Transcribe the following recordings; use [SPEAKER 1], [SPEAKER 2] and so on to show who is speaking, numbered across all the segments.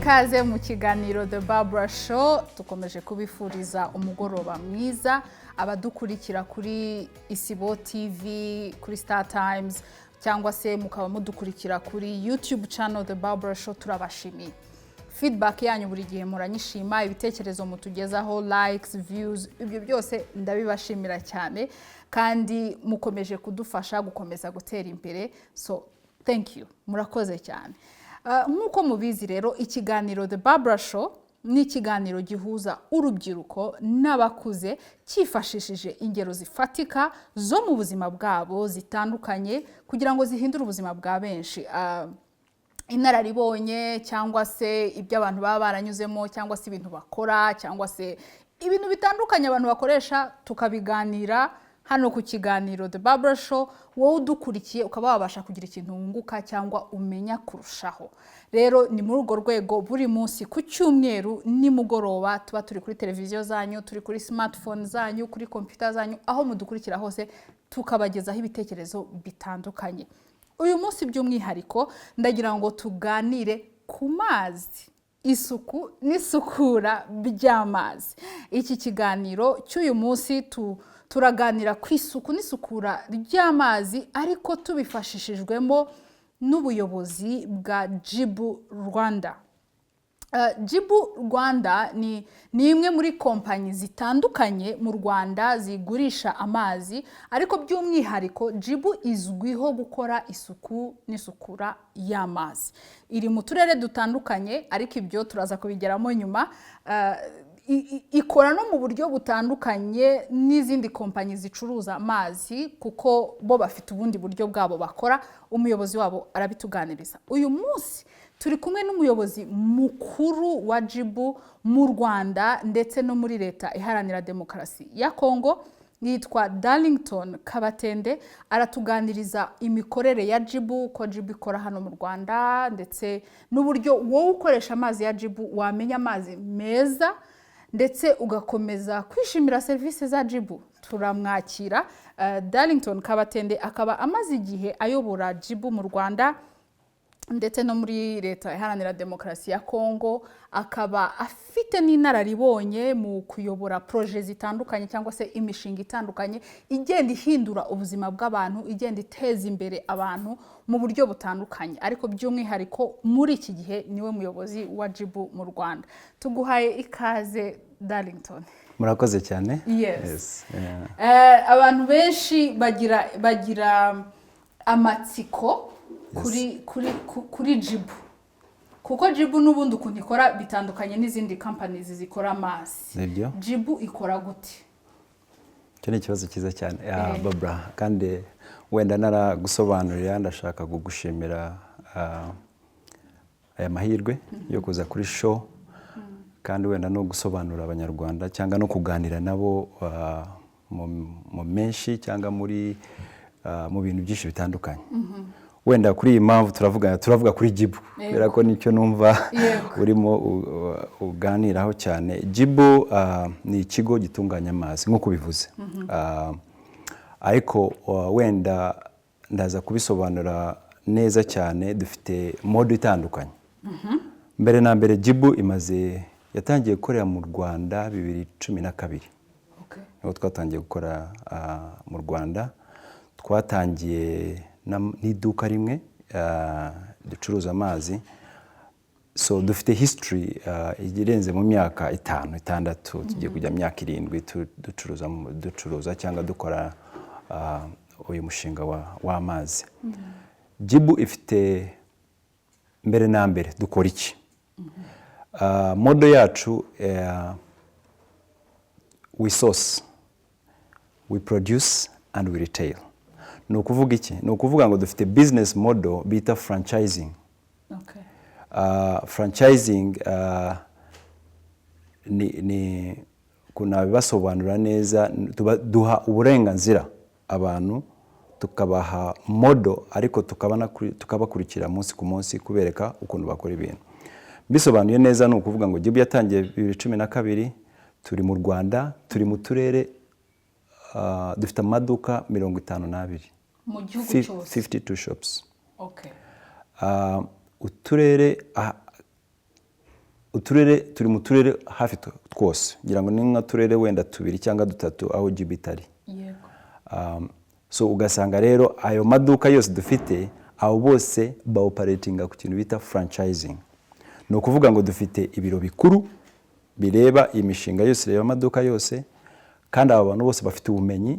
[SPEAKER 1] ikaze mu kiganiro The Barbara Show. Tukomeje kubifuriza umugoroba mwiza abadukurikira kuri Isibo TV, kuri Star Times, cyangwa se mukaba mudukurikira kuri YouTube channel The Barbara Show. Turabashimiye feedback yanyu buri gihe muranyishima, ibitekerezo mutugezaho, likes, views, ibyo byose ndabibashimira cyane kandi mukomeje kudufasha gukomeza gutera imbere. So thank you, murakoze cyane. Nkuko mubizi rero, ikiganiro The Barbara Show ni ikiganiro gihuza urubyiruko n'abakuze, cyifashishije ingero zifatika zo mu buzima bwabo zitandukanye kugira ngo zihindure ubuzima bwa benshi. Inararibonye cyangwa se ibyo abantu baba baranyuzemo, cyangwa se ibintu bakora, cyangwa se ibintu bitandukanye abantu bakoresha, tukabiganira hano ku kiganiro The Barbara Show. Wowe udukurikiye ukaba wabasha kugira ikintu wunguka cyangwa umenya kurushaho. Rero ni muri urwo rwego buri munsi ku cyumweru nimugoroba tuba turi kuri televiziyo zanyu, turi kuri smartphone zanyu, kuri computer zanyu, aho mudukurikira hose tukabagezaho ibitekerezo bitandukanye. Uyu munsi by'umwihariko ndagira ngo tuganire ku mazi, isuku n'isukura by'amazi. Iki kiganiro cy'uyu munsi turaganira ku isuku n'isukura ry'amazi, ariko tubifashishijwemo n'ubuyobozi bwa Jibu Rwanda. Jibu Rwanda ni imwe muri kompanyi zitandukanye mu Rwanda zigurisha amazi, ariko by'umwihariko Jibu izwiho gukora isuku n'isukura y'amazi. Iri mu turere dutandukanye, ariko ibyo turaza kubigeramo nyuma. Ikora no mu buryo butandukanye n'izindi kompanyi zicuruza amazi, kuko bo bafite ubundi buryo bwabo bakora. Umuyobozi wabo arabituganiriza. Uyu munsi turi kumwe n'umuyobozi mukuru wa Jibu mu Rwanda ndetse no muri leta iharanira demokarasi ya Kongo, yitwa Darlington Kabatende. Aratuganiriza imikorere ya Jibu, ko Jibu ikora hano mu Rwanda, ndetse n'uburyo wowe ukoresha amazi ya Jibu wamenya amazi meza ndetse ugakomeza kwishimira serivisi za Jibu. Turamwakira. Darlington Kabatende akaba amaze igihe ayobora Jibu mu Rwanda ndetse no muri leta iharanira demokarasi ya Kongo. Akaba afite n'inararibonye mu kuyobora projet zitandukanye cyangwa se imishinga itandukanye igenda ihindura ubuzima bw'abantu, igenda iteza imbere abantu mu buryo butandukanye, ariko by'umwihariko muri iki gihe niwe muyobozi wa Jibu mu Rwanda. Tuguhaye ikaze Darlington.
[SPEAKER 2] Murakoze cyane.
[SPEAKER 1] Yes. Yeah. Abantu benshi bagira amatsiko kuri Jibu, kuko Jibu n'ubundi ukuntu ikora bitandukanye n'izindi companies zikora amazi. Jibu ikora gute?
[SPEAKER 2] Cyo ni ikibazo cyiza cyane Barbara, kandi wenda naragusobanurira, ndashaka kugushimira aya mahirwe yo kuza kuri show, kandi wenda no gusobanurira abanyarwanda cyangwa no kuganira nabo mu menshi cyangwa mu bintu byinshi bitandukanye. Wenda kuri iyi mpamvu turavuga kuri Jibu, kubera ko nicyo numva urimo uganiraho cyane. Jibu ni ikigo gitunganya amazi nk'uko bivuze, ariko wenda ndaza kubisobanura neza cyane. Dufite mode itandukanye. Mbere na mbere Jibu yatangiye gukorera mu Rwanda 2012. Niho twatangiye gukora mu Rwanda. Twatangiye n'iduka rimwe ducuruza amazi. So dufite history irenze mu myaka 5-6, tugiye kujya mu myaka 7 ducuruza cyangwa dukora uyu mushinga w'amazi. Jibu ifite mbere na mbere dukora iki? Modo yacu we source, we produce and we retail. Ni ukuvuga iki? Ni ukuvuga ngo dufite business model bita franchising. Franchising ni kuna bibasobanura neza, duha uburenganzira abantu, tukabaha model, ariko tukabakurikira munsi ku munsi kubereka ukuntu bakora ibintu. Bisobanuye neza ni ukuvuga ngo Jibu yatangiye 2012, turi mu Rwanda, turi mu turere, dufite amaduka 52
[SPEAKER 1] mu gihugu cyose,
[SPEAKER 2] 52 shops. Uturere uturere turi mu turere hafi twose ngira ngo ni nka turere wenda 2 cyangwa 3 aho Jibu itari. Yego. So ugasanga rero ayo maduka yose dufite abo bose ba operatinga ku kintu bita franchising. No kuvuga ngo dufite ibiro bikuru bireba imishinga yose reba amaduka yose kandi abo bantu bose bafite ubumenyi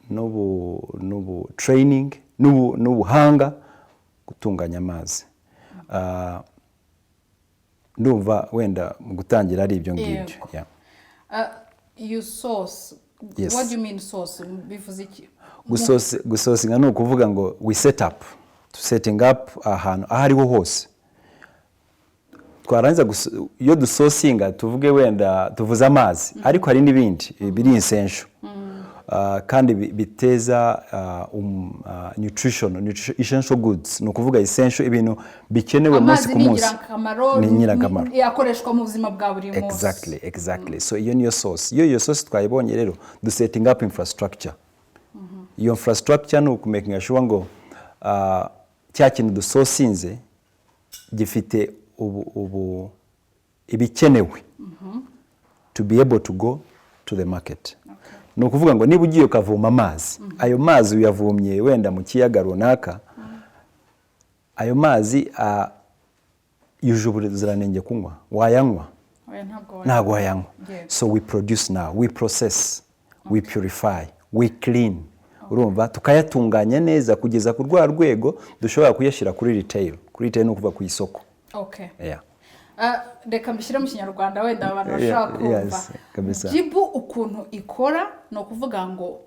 [SPEAKER 2] n'ubu training n'ubuhanga gutunganya amazi. Ndumva wenda mu gutangira ari ibyo ngibyo.
[SPEAKER 1] Yeah. You source. Yes. What do you mean source? Bivuze iki?
[SPEAKER 2] Gusourcinga no kuvuga ngo we set up to setting up ahantu ahariho hose. Twarangiza iyo dusourcinga tuvuge wenda tuvuza amazi ariko hari n'ibindi biri essential. Kandi biteza nutrition essential goods no kuvuga essential ibintu bikenewe munsi ku munsi
[SPEAKER 1] ni nyirakamaro yakoreshwa mu buzima bwa buri munsi.
[SPEAKER 2] Exactly. So iyo niyo source. Iyo source twayibonye rero du setting up infrastructure. Iyo infrastructure no kumaking sure ngo cya kintu dusourcinze gifite ubu ibikenewe to be able to go to the market. No kuvuga ngo niba ugiye ukavoma amazi ayo mazi uyavomye wenda mu kiyaga runaka ayo mazi yuje ubuziranenge kunywa wayanywa ntabwo wayanywa. So we produce now, we process, we purify, we clean. Urumva tukayatunganya neza kugeza ku rwego dushobora kuyashira kuri retail no kuva ku isoko.
[SPEAKER 1] Okay.
[SPEAKER 2] Yeah.
[SPEAKER 1] Reka mbishyira mu Kinyarwanda wenda abantu bashaka kumva. Jibu ukuntu ikora no kuvuga ngo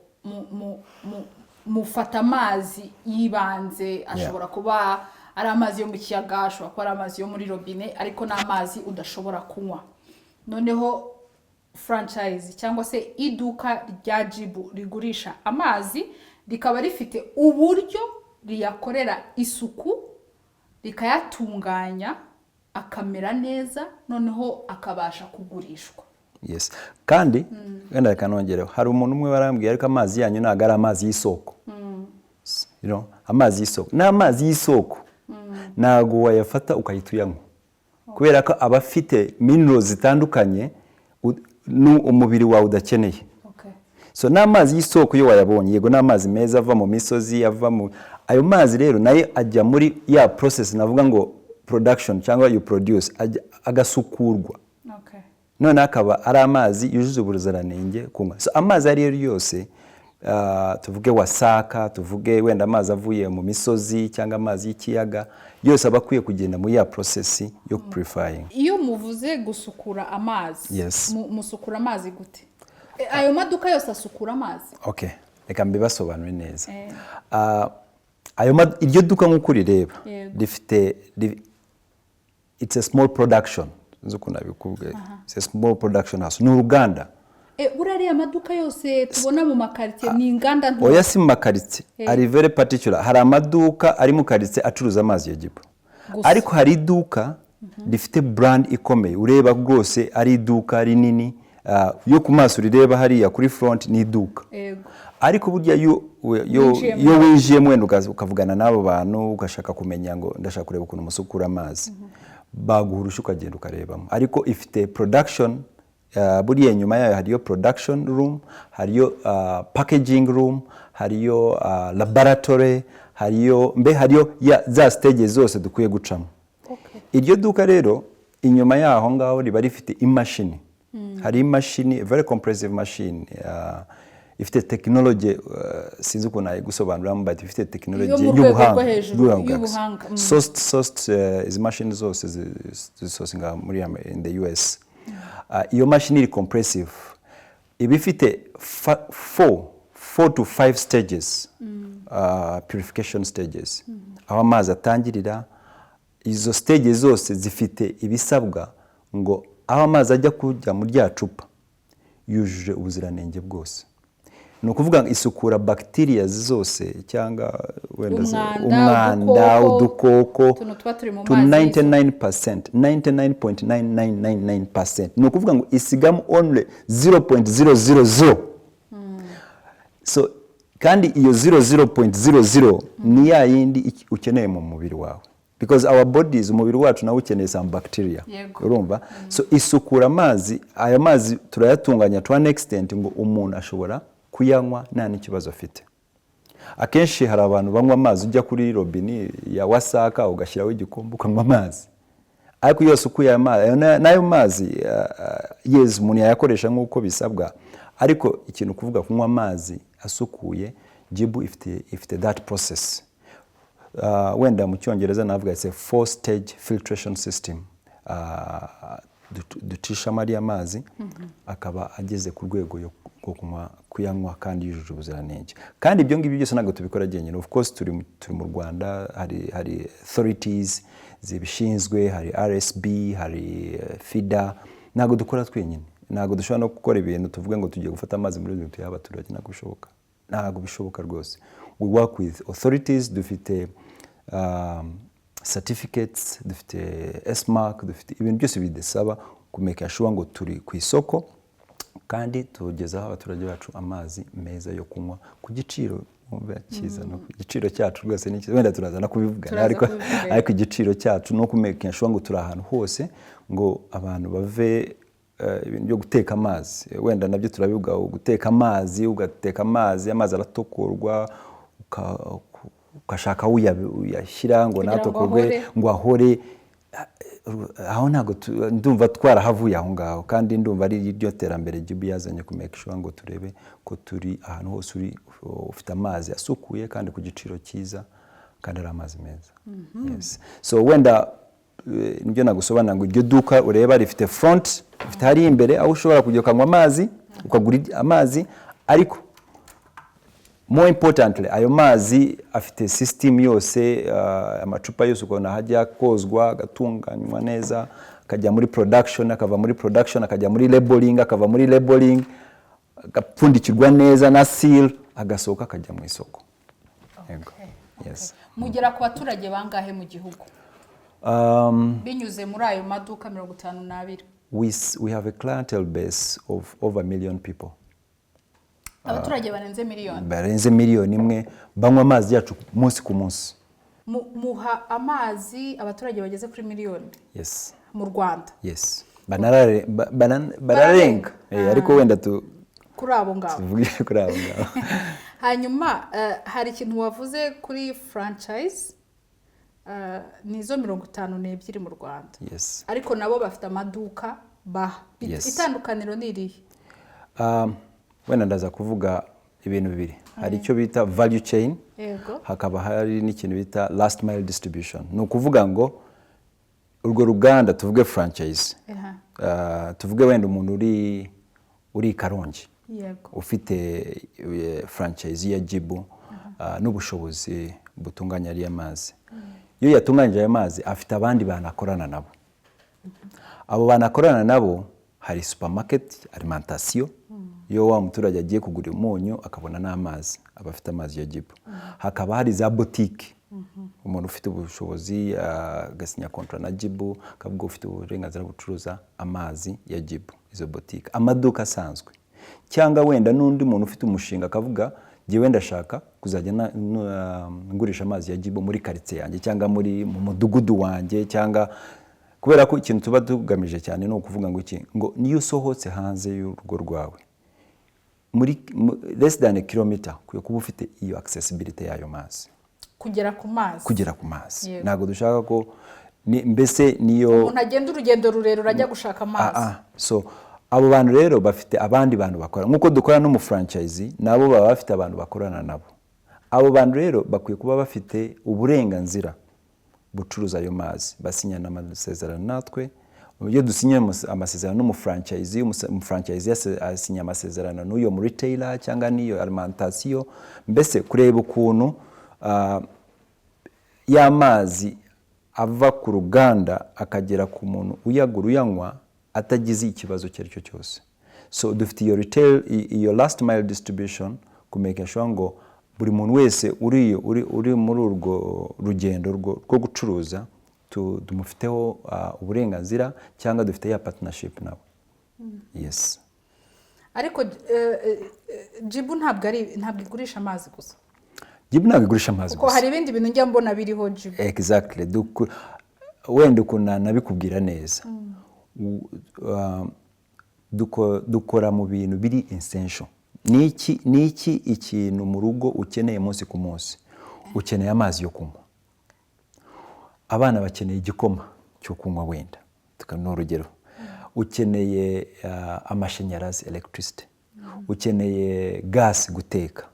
[SPEAKER 1] mufata amazi yibanze ashobora kuba ari amazi yo mu kiyaga, ashobora kuba ari amazi yo muri robine ariko n'amazi udashobora kunywa. Noneho franchise cyangwa se iduka rya Jibu rigurisha amazi rikaba rifite uburyo riyakorera isuku rikayatunganya akamera neza noneho akabasha kugurishwa.
[SPEAKER 2] Yes. Kandi wenda kanongereho hari umuntu umwe barambwiye ariko amazi yanyu ntago ari amazi y'isoko. You know, amazi y'isoko. N'amazi y'isoko ntago wayafata ukayituyanywa. Kubera ko abafite minerals zitandukanye umubiri wawe udakeneye. So n'amazi y'isoko yo wayabonye yego n'amazi meza ava mu misozi ava mu ayo mazi rero naye ajya muri ya process navuga ngo production cyangwa you produce agasukurwa. None akaba ari amazi yujuje ubuziranenge kunywa. So amazi ari yose tuvuge wasaka tuvuge wenda amazi avuye mu misozi cyangwa amazi y'ikiyaga yose abakwiye kugenda muri ya process yo purifying.
[SPEAKER 1] Iyo muvuze gusukura amazi,
[SPEAKER 2] yes.
[SPEAKER 1] Musukura amazi gute? Ayo maduka yose asukura amazi?
[SPEAKER 2] Okay, reka mbibasobanure neza. Iryo duka nk'uko rireba rifite it's a small production. Nzukuna bikubwiye. It's a small production house. Ni uruganda.
[SPEAKER 1] Urari amaduka yose tubona mu makarite ni inganda nto.
[SPEAKER 2] Oya si mu makarite. Ari very particular. Hari amaduka ari mu karite acuruza amazi ya Jibu. Ariko hari iduka rifite brand ikomeye. Ureba rwose ari iduka rinini. Yo ku maso rireba hariya kuri front ni iduka. Ariko burya yo winjiyemo wenda ukavugana n'abo bantu ugashaka kumenya ngo ndashaka kureba ukuntu musukura amazi. Baguhurusha ukagenda ukarebamo. Ariko ifite production buriya nyuma yayo hariyo production room, hariyo packaging room, hariyo laboratory, hariyo za stage zose dukwiye gucamo. Iryo duka rero inyuma yaho ngaho riba rifite imashini. Hari imashini, a very comprehensive machine. Ifite technology sinzi uko nayi gusobanura but ifite technology y'ubuhanga. Sourced is machine zose zisosinga muri in the US. Iyo machine iri compressive. Iba ifite 4 to 5 stages. Purification stages. Aho amazi atangirira izo stages zose zifite ibisabwa ngo aho amazi ajya kujya mu rya cupa yujuje ubuziranenge bwose. No kuvuga isukura bacteria zose cyangwa wenda umwanda udukoko to 99.9999%. No kuvuga ngo isigamo only 0.000. So kandi iyo 0.00 ni ya yindi ukeneye mu mubiri wawe. because our bodies, umubiri wacu nawe ukeneye some bacteria, urumva. So isukura amazi, aya mazi turayatunganya to an extent ngo umuntu ashobora kuyanywa nta n'ikibazo afite. Akenshi hari abantu banywa amazi, ujya kuri robini ya wasaka ugashyiraho igikombe ukanywa amazi, ariko iyo sukuye amazi nayo mazi yes umuntu yayakoresha nk'uko bisabwa, ariko ikintu kuvuga kunywa amazi asukuye, Jibu ifite that process. Wenda mu cyongereza navuga it's a 4-stage filtration system. Ducisha mariya amazi akaba ageze ku rwego yo kuyanywa kandi yujuje ubuziranenge. Kandi ibyo ngibyo byose ntabwo tubikora jyenyine. Of course turi mu Rwanda, hari authorities zibishinzwe, hari RSB, hari FIDA. Ntabwo dukora twenyine, ntabwo dushobora no gukora ibintu tuvuge ngo tugiye gufata amazi muri leta y'abaturage, ntabwo bishoboka. Ntabwo bishoboka rwose. We work with authorities, dufite certificates, dufite SMARC, dufite ibintu byose bidusaba kumeka sure ngo turi ku isoko kandi tugezaho abaturage bacu amazi meza yo kunywa ku giciro cyiza. No igiciro cyacu rwose ni cyiza, wenda turazana kubivugana, ariko igiciro cyacu no kumeka sure ngo turi ahantu hose ngo abantu bave ibintu byo guteka amazi. Wenda nabyo turabivuga, guteka amazi, ugateka amazi aratokorwa ukashaka uyashyira ngo natokorwe ngo ahore, aho ntabwo ndumva twarahavuye aho ngaho, kandi ndumva ari iryo terambere Jibu yazanye ku make sure ngo turebe ko turi ahantu hose ufite amazi asukuye kandi ku giciro cyiza kandi ari amazi meza. Yes, so wenda nibyo nagusobanura ngo iryo duka ureba rifite front, rifite hari imbere aho ushobora kujya ukanywa amazi, ukagura amazi, ariko more importantly ayo mazi afite system yose, amacupa yose ukona hajya kozwa, agatunganywa neza, akajya muri production, akava muri production akajya muri labeling, akava muri labeling agapfundikirwa neza na seal, agasohoka akajya mu isoko. Yego. Yes.
[SPEAKER 1] Mugera ku baturage bangahe mu gihugu binyuze muri ayo maduka 52?
[SPEAKER 2] We have a clientele base of over 1 million people.
[SPEAKER 1] Abaturage barenze miliyoni.
[SPEAKER 2] Barenze miliyoni imwe banywa amazi yacu munsi ku munsi.
[SPEAKER 1] Muha amazi abaturage bageze kuri miliyoni?
[SPEAKER 2] Yes.
[SPEAKER 1] Mu Rwanda?
[SPEAKER 2] Yes. Bararenga. Ariko wenda
[SPEAKER 1] kuri abo ngabo.
[SPEAKER 2] Tuvuge kuri abo ngabo.
[SPEAKER 1] Hanyuma hari ikintu wavuze kuri franchise, nizo 52 mu Rwanda.
[SPEAKER 2] Yes.
[SPEAKER 1] Ariko nabo bafite amaduka itandukaniro ni irihe?
[SPEAKER 2] Wenda ndaza kuvuga ibintu bibiri. Hari icyo bita value chain, hakaba hari n'ikintu bita last mile distribution. Ni ukuvuga ngo urwo ruganda tuvuge franchise, tuvuge wenda umuntu uri Karongi, ufite franchise ya Jibu n'ubushobozi butunganya ari amazi. Iyo yatunganyije ayo mazi afite abandi bantu akorana nabo. Abo bantu akorana nabo hari supermarket, alimentation, iyo wa muturage agiye kugura umunyu akabona n'amazi, abafite amazi ya Jibu. Hakaba hari za boutique, umuntu ufite ubushobozi agasinya contrat na Jibu, akavuga ufite uburenganzira gucuruza amazi ya Jibu, izo boutique. Amaduka asanzwe, cyangwa wenda n'undi muntu ufite umushinga akavuga ngiye wenda shaka kuzajya ngurisha amazi ya Jibu muri quartier yanjye cyangwa mu mudugudu wanjye, cyangwa kubera ko ikintu tuba tugamije cyane no kuvuga ngo iki ngo niyo sohotse hanze y'urugo rwawe muri less than a kilometer kuyo kuba ufite iyo accessibility yayo mazi, kugera ku mazi. Nago dushaka ko mbese niyo
[SPEAKER 1] umuntu agenda urugendo rurerure ajya gushaka amazi.
[SPEAKER 2] So abo bantu rero bafite abandi bantu bakora nkuko dukora no mu franchise, nabo baba bafite abantu bakorana nabo. Abo bantu rero bakwiye kuba bafite uburenganzira bucuruza ayo mazi, basinyana amasezerano natwe. Iyo dusinya amasezerano n'umufranchise, umufranchise asinya amasezerano n'uyo mu retailer cyangwa niyo alimentation, mbese kureba ukuntu y'amazi ava ku ruganda akagera ku muntu uyagura uyanywa atagize ikibazo cyaricyo cyose. So dufite iyo retail, iyo last mile distribution, kumeka sure ngo buri muntu wese uri muri urwo rugendo rwo gucuruza tumufiteho uburenganzira cyangwa dufite ya partnership nabo. Yes.
[SPEAKER 1] Ariko Jibu ntabwo igurisha amazi gusa.
[SPEAKER 2] Jibu ntabwo igurisha amazi
[SPEAKER 1] kuko hari ibindi bintu njya mbona biriho Jibu.
[SPEAKER 2] Exactly. Wenda ukuntu nabikubwira neza. Dukora mu bintu biri essential. Niki ikintu mu rugo ukeneye munsi ku munsi. Ukeneye amazi yo kunywa. Abana bakeneye igikoma cyo kunywa wenda. Tukana urugero. Ukeneye amashanyarazi electricity. Ukeneye gas guteka.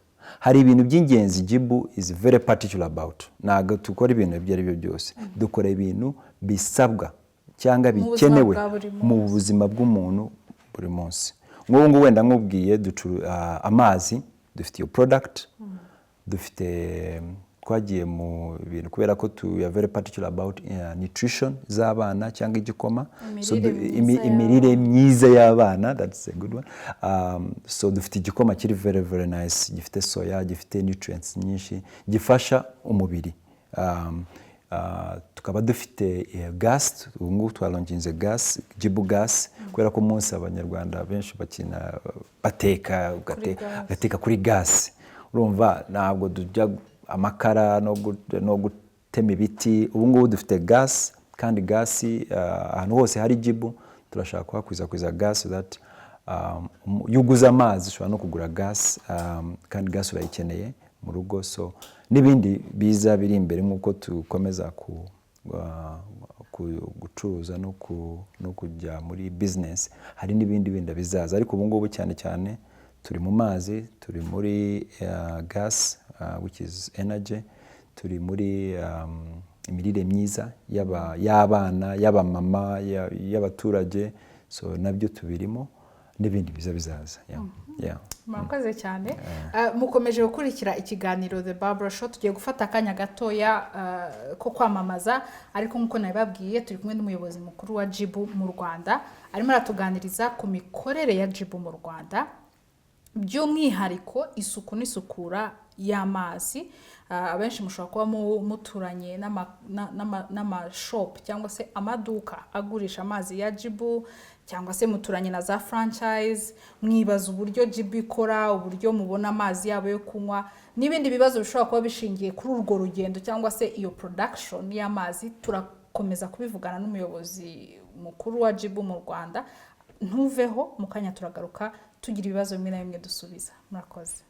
[SPEAKER 2] Hari ibintu by'ingenzi Jibu is very particular about. Naga tukora ibintu ibyo byose. Dukora ibintu bisabwa cyangwa bikenewe mu buzima bw'umuntu buri munsi. Ngo wenda nkubwiye amazi dufite iyo product dufite twagiye mu bintu kubera ko tu are very particular about nutrition z'abana cyangwa igikoma, so imirire myiza y'abana, that's a good one. So dufite igikoma kiri very very nice, gifite soya, gifite nutrients nyinshi, gifasha umubiri. Tukaba dufite gas, ubu twalonginze gas, Jibu gas, kubera ko munsi abanyarwanda benshi bakina bateka kuri gas. Urumva ntabwo tujya amakara no gutema ibiti. Ubu ngubu dufite gas, kandi gas ahantu hose hari Jibu turashaka kwakwiza gas so that yuguza amazi ushobora no kugura gas, kandi gas urayikeneye mu rugo. So n'ibindi biza biri imbere nk'uko tukomeza gucuruza no kujya muri business, hari n'ibindi binda bizaza, ariko ubu ngubu cyane cyane turi mu mazi, turi muri gas which is energy, turi muri imirire myiza y'abana, y'abamama, y'abaturage, so nabyo tubirimo n'ibindi bizaza.
[SPEAKER 1] Murakoze cyane. Mukomeje gukurikira ikiganiro The Barbara Show. Tugiye gufata akanya gatoya ko kwamamaza, ariko nkuko nabibabwiye turi kumwe n'umuyobozi mukuru wa Jibu mu Rwanda, arimo aratuganiriza ku mikorere ya Jibu mu Rwanda, by'umwihariko isuku n'isukura y'amazi. Abenshi mushobora kuba muturanye n'amashop cyangwa se amaduka agurisha amazi ya Jibu, cyangwa se muturanye na za franchise, mwibaza uburyo Jibu ikora, uburyo mubona amazi yabo yo kunywa, n'ibindi bibazo bishobora kuba bishingiye kuri urwo rugendo cyangwa se iyo production y'amazi. Turakomeza kubivugana n'umuyobozi mukuru wa Jibu mu Rwanda. Ntuveho, mu kanya turagaruka tugira ibibazo bimwe na bimwe dusubiza. Murakoze.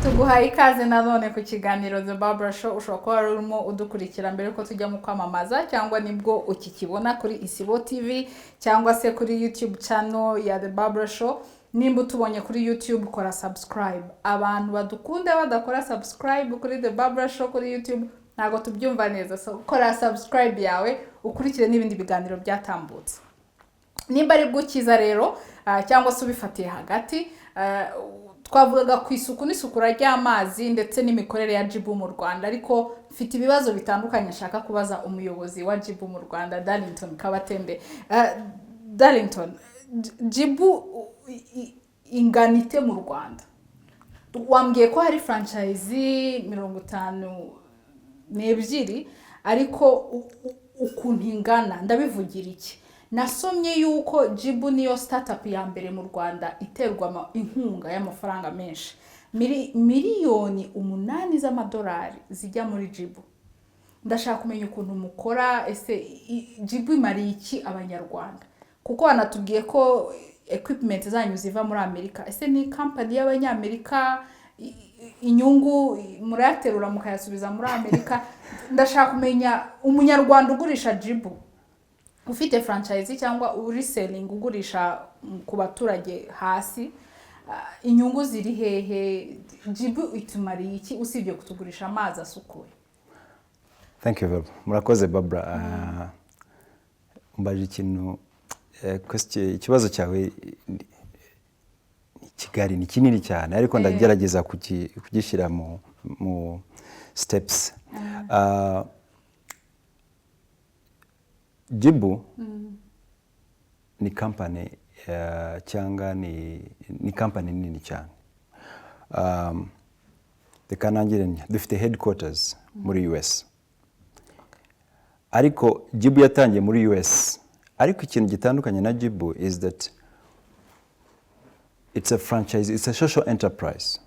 [SPEAKER 1] Tuguhaye ikaze nanone ku kiganiro The Barbara Show. Ushobora kuba urimo udukurikira mbere ko tujya mu kwamamaza, cyangwa nibwo ukikibona kuri Isibo TV cyangwa se kuri YouTube channel ya The Barbara Show. Nimba utubonye kuri YouTube kora subscribe. Abantu badukunda badakora subscribe kuri The Barbara Show kuri YouTube ntago tubyumva neza, so kora subscribe yawe ukurikire n'ibindi biganiro byatambutse. Nimba ari bwukiza rero cyangwa se ubifatiye hagati, twavugaga ku isuku n'isukura ry'amazi ndetse n'imikorere ya Jibu mu Rwanda, ariko mfite ibibazo bitandukanye nshaka kubaza umuyobozi wa Jibu mu Rwanda, Darlington Kabatembe. Darlington, Jibu inganite mu Rwanda. Wambwiye ko hari franchise 52, ariko ukuntu ingana ndabivugira iki? Nasomye yuko Jibu niyo startup ya mbere mu Rwanda iterwa inkunga y'amafaranga menshi, miliyoni 8 z'amadolari zijya muri Jibu. Ndashaka kumenya ukuntu mukora, ese Jibu imariye iki abanyarwanda? Kuko wanatubwiye ko equipment zanyu ziva muri Amerika. Ese ni company y'abanyamerika, inyungu murayaterura mukayasubiza muri Amerika? Ndashaka kumenya umunyarwanda ugurisha Jibu, ufite franchise cyangwa reselling ugurisha ku baturage hasi, inyungu ziri hehe? Jibu itumariye iki usibye kutugurisha amazi asukuye?
[SPEAKER 2] Thank you very much. Murakoze Barbara. Mbaje ikintu ikibazo cyawe Kigali ni kinini cyane ariko ndagerageza kugishyira mu steps. Jibu ni company cyangwa ni company nini cyane. Reka nangire dufite headquarters muri US. Ariko Jibu yatangiye muri US. Ariko ikintu gitandukanye na Jibu is that it's a franchise, it's a social enterprise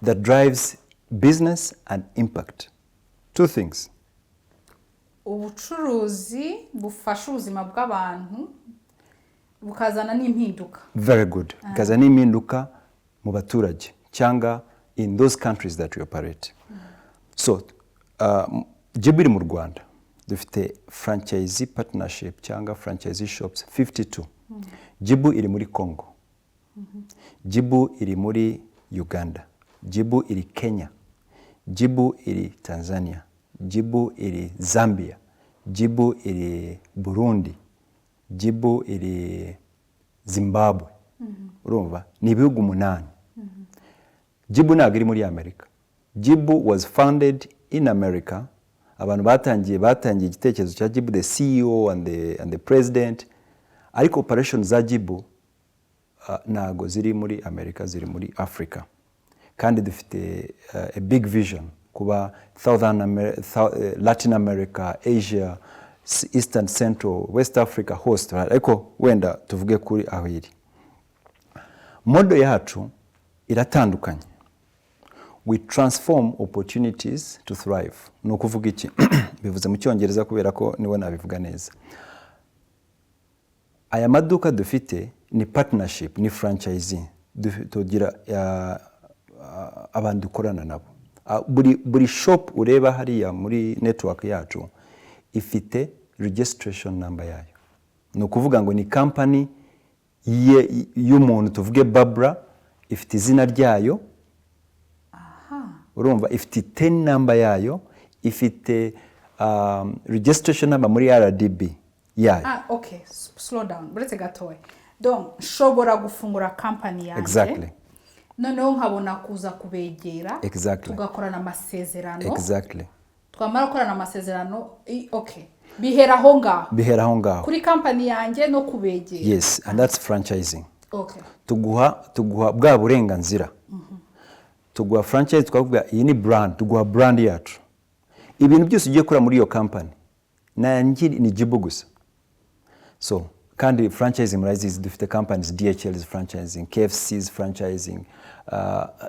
[SPEAKER 2] that drives business and impact. Two things.
[SPEAKER 1] Ubucuruzi bufasha ubuzima bw'abantu bukazana n'impinduka.
[SPEAKER 2] Very good. Bukazana n'impinduka mu baturage cyangwa in those countries that we operate. So, Jibu iri mu Rwanda. Dufite franchisee partnership cyangwa franchisee shops 52. Jibu iri muri Congo. Jibu iri muri Uganda. Jibu iri Kenya. Jibu iri Tanzania. Jibu iri Zambia. Jibu iri Burundi. Jibu iri Zimbabwe. Urumva ni ibihugu 8. Jibu ntabwo iri muri Amerika. Jibu was founded in America. Abantu batangiye igitekerezo cya Jibu, the CEO and the president. Ariko operation za Jibu ntago ziri muri Amerika, ziri muri Africa. Kandi dufite a big vision kuba Latin America, Asia, Eastern Central, West Africa host. Ariko wenda tuvuge kuri aho iri. Model yacu iratandukanye. We transform opportunities to thrive. No kuvuga iki bivuze mu cyongereza kubera ko niwe nabivuga neza. Aya maduka dufite ni partnership, ni franchising. Tugira abantu dukorana nabo. Buri shop ureba hariya muri network yacu ifite registration number yayo. No kuvuga ngo ni company y'umuntu tuvuge Barbara ifite izina ryayo. Urumva ifite TIN number yayo, ifite registration number muri RDB yayo.
[SPEAKER 1] Okay, slow down. Buretse gatoya. Donc shobora gufungura company yanjye.
[SPEAKER 2] Exactly.
[SPEAKER 1] Noneho nkabona kuza kubegera.
[SPEAKER 2] Exactly.
[SPEAKER 1] Tugakorana amasezerano.
[SPEAKER 2] Exactly.
[SPEAKER 1] Twamara gukorana amasezerano, okay. Bihera aho ngaho. Kuri company yanjye no kubegera.
[SPEAKER 2] Yes, and that's franchising.
[SPEAKER 1] Okay.
[SPEAKER 2] Tuguha bwa burenganzira. Tuguha franchise, tukavuga iyi ni brand, tuguha brand yacu. Ibintu byose ugiye kora muri iyo company nangiri ni Jibu gusa. So kandi franchising murazizi dufite companies, DHL is franchising, KFC is franchising,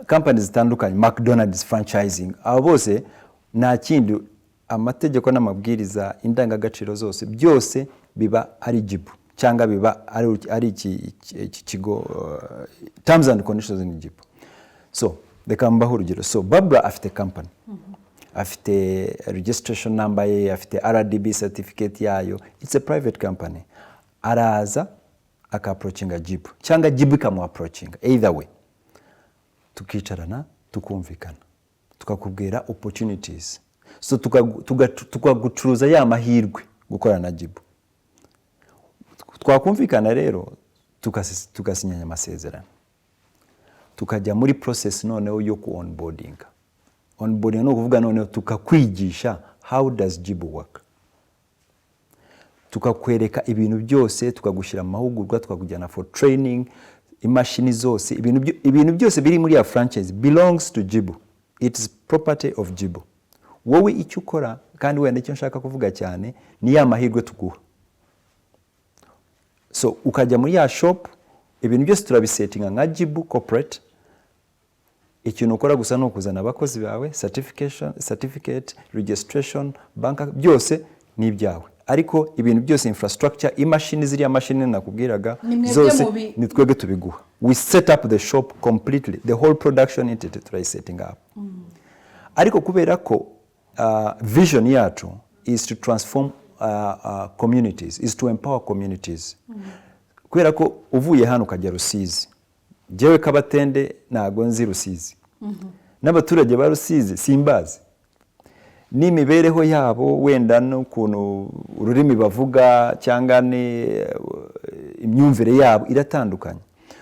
[SPEAKER 2] companies zitandukanye, McDonald's franchising. Abo bose nta kindi amategeko n'amabwiriza indangagaciro zose byose biba ari Jibu cyangwa biba ari iki kigo terms and conditions ni Jibu. So reka mbaho urugero. So Barbara afite company. Afite registration number ye, afite RDB certificate yayo. It's a private company. Araza aka-approachinga Jibu cyangwa Jibu ikamu-approachinga. Either way. Tukicarana, tukumvikana. Tukakubwira opportunities. So tukagucuruza ya mahirwe gukorana na Jibu. Twakumvikana rero tukasinyanya amasezerano. Tukajya muri process noneho yo ku onboarding. Onboarding no kuvuga noneho tukakwigisha how does Jibu work. Tukakwereka ibintu byose, tukagushyira amahugurwa, tukakujyana for training, imashini zose, ibintu byose biri muri ya franchise belongs to Jibu. It's property of Jibu. Wowe icyo ukora kandi wenda icyo nshaka kuvuga cyane ni ya mahirwe tuguha. So ukajya muri ya shop, ibintu byose turabisetinga nka Jibu corporate. Ikintu ukora gusa no kuzana abakozi bawe, certificate, registration, bank, byose ni ibyawe. Ariko ibintu byose infrastructure, imashini ziriya mashini nakubwiraga zose ni twebwe tubiguha. We set up the shop completely, the whole production entity try setting up. Ariko kubera ko vision yacu is to transform communities, is to empower communities. Kubera ko uvuye hano ukajya Rusizi, jewe Kabatende ntago nzi Rusizi, n'abaturage ba Rusizi simbazi, n'imibereho yabo wenda n'ukuntu ururimi bavuga cyangwa imyumvire yabo iratandukanye.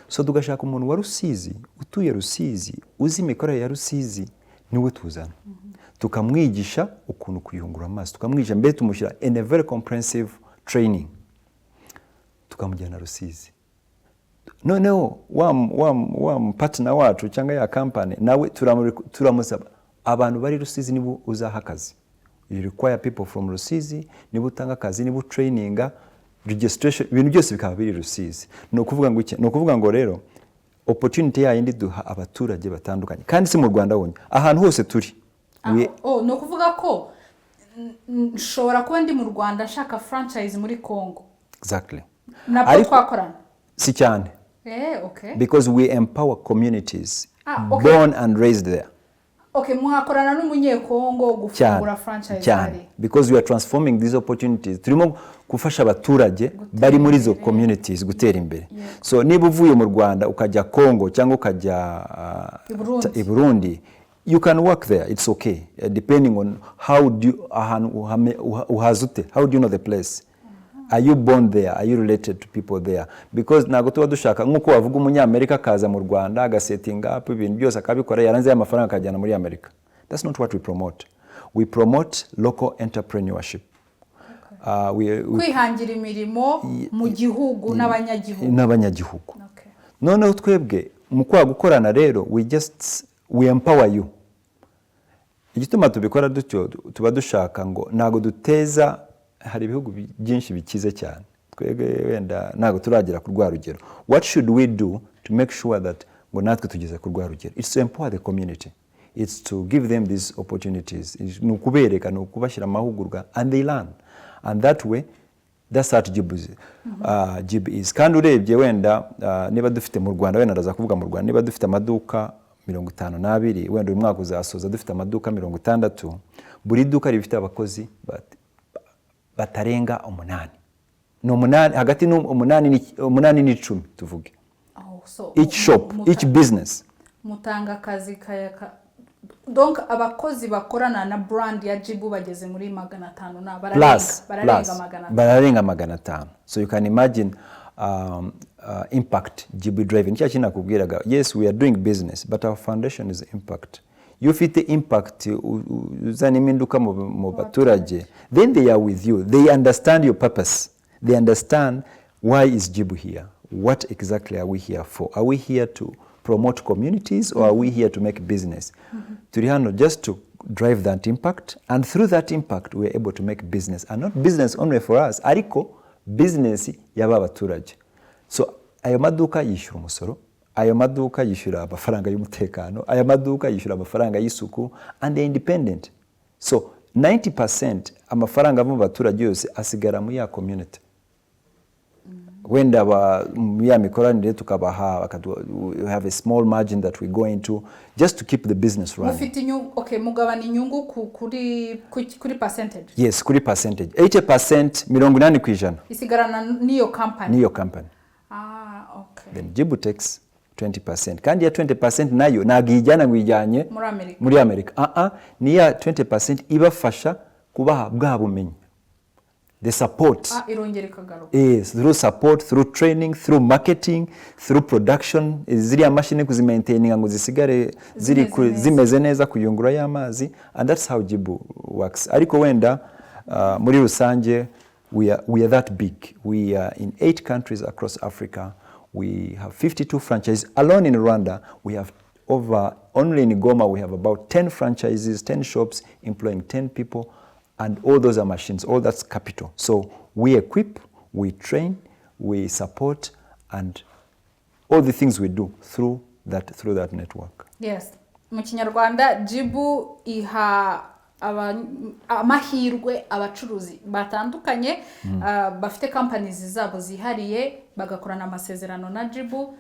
[SPEAKER 2] So tugashaka umuntu wa Rusizi, utuye Rusizi, uzi imikorere ya Rusizi, niwe tuzana. Tukamwigisha ukuntu kuyungura amazi, tukamwigisha mbere tumushyira in a very comprehensive training. Tukamujyana Rusizi. Noneho wa partner wacu cyangwa ya company nawe turamusaba abantu bari Rusizi nibo uzaha akazi. You require people from Rusizi, nibo utanga akazi, nibo traininga, registration, ibintu byose bikaba biri Rusizi. No kuvuga ngo rero opportunity yindi duha abaturage batandukanye kandi si mu Rwanda wonye, ahantu hose turi.
[SPEAKER 1] No kuvuga ko nshobora kuba ndi mu Rwanda nshaka franchise muri Congo.
[SPEAKER 2] Exactly.
[SPEAKER 1] Nabwo twakorana.
[SPEAKER 2] Si cyane.
[SPEAKER 1] Okay.
[SPEAKER 2] Because we empower communities born and raised there.
[SPEAKER 1] Okay, muhakorana n'umunyekongo gufungura franchise ari.
[SPEAKER 2] Because we are transforming these opportunities. Turimo gufasha abaturage bari muri zo communities gutera imbere. So niba uvuye mu Rwanda ukajya Congo cyangwa ukajya i Burundi, you can work there. It's okay. Depending on how do you uhazute, how do you know the place? Are you born there? Are you related to people there? Because nago tuba dushaka nkuko wavuga umunyamerika kaza mu Rwanda agasetting up ibintu byose akabikora yaranze amafaranga akajyana muri Amerika. That's not what we promote. We promote local entrepreneurship.
[SPEAKER 1] Kwihangira imirimo mu gihugu
[SPEAKER 2] n'abanyagihugu. Noneho twebwe mu kwa gukorana rero we empower you. Igituma tubikora dutyo tuba dushaka ngo nago duteza hari ibihugu byinshi bikize cyane. Twege wenda nago turagira ku rwa rugero. What should we do to make sure that ngo natwe tugeze ku rwa rugero? It's to empower the community. It's to give them these opportunities. Nukubereka nukubashira amahugurwa and they learn. And that way that's what Jibu is. Kandi urebye wenda niba dufite mu Rwanda wenda ndaza kuvuga mu Rwanda niba dufite amaduka 52 wenda uyu mwaka uzasoza dufite amaduka 60, buri duka rifite abakozi batarenga 8. No 8 hagati no 8 ni 10 tuvuge. Each shop, each business.
[SPEAKER 1] Mutanga kazi kayaka. Donc abakozi bakorana na brand ya Jibu bageze muri 500 na bararenga 500. So you can imagine impact Jibu driving. Cya kina kubwiraga, yes we are doing business but our foundation is impact. You fit the impact uzana impinduka mu baturage, then they are with you. They understand your purpose. They understand why is Jibu here? What exactly are we here for? Are we here to promote communities or are we here to make business? Turi hano just to drive that impact, and through that impact we are able to make business, and not business only for us, ariko business yaba abaturage. So ayo maduka yishyura umusoro, ayo maduka yishyura amafaranga y'umutekano, ayo maduka yishyura amafaranga y'isuku, and they are independent. So 90% amafaranga mu baturage yose asigara mu ya community. Wenda ya mikoranire tukabaha we have a small margin that we go into just to keep the business running. Okay, mugabana inyungu kuri percentage.
[SPEAKER 2] Yes, kuri percentage. 80% 80%
[SPEAKER 1] isigarana niyo company.
[SPEAKER 2] Okay. Then Jibu takes 20%. Kandi ya 20% nayo nagijyana ngwijyanye muri Amerika. Ni ya 20% ibafasha kubaha bwa bumenyi. The support. Yes, through support, through training, through marketing, through production. Ziriya machine kuzimaintaininga ngo zisigare zimeze neza kuyungura y'amazi, and that's how Jibu works. Ariko wenda muri rusange we are that big. We are in 8 countries across Africa. We have 52 franchises. Alone in Rwanda, we have only in Goma we have about 10 franchises, 10 shops employing 10 people. And all those are machines, all that's capital. So we equip, we train, we support, and all the things we do through that network.
[SPEAKER 1] Yes. Mu Kinyarwanda Jibu iha amahirwe abacuruzi batandukanye bafite companies zabo zihariye bagakorana amasezerano na Jibu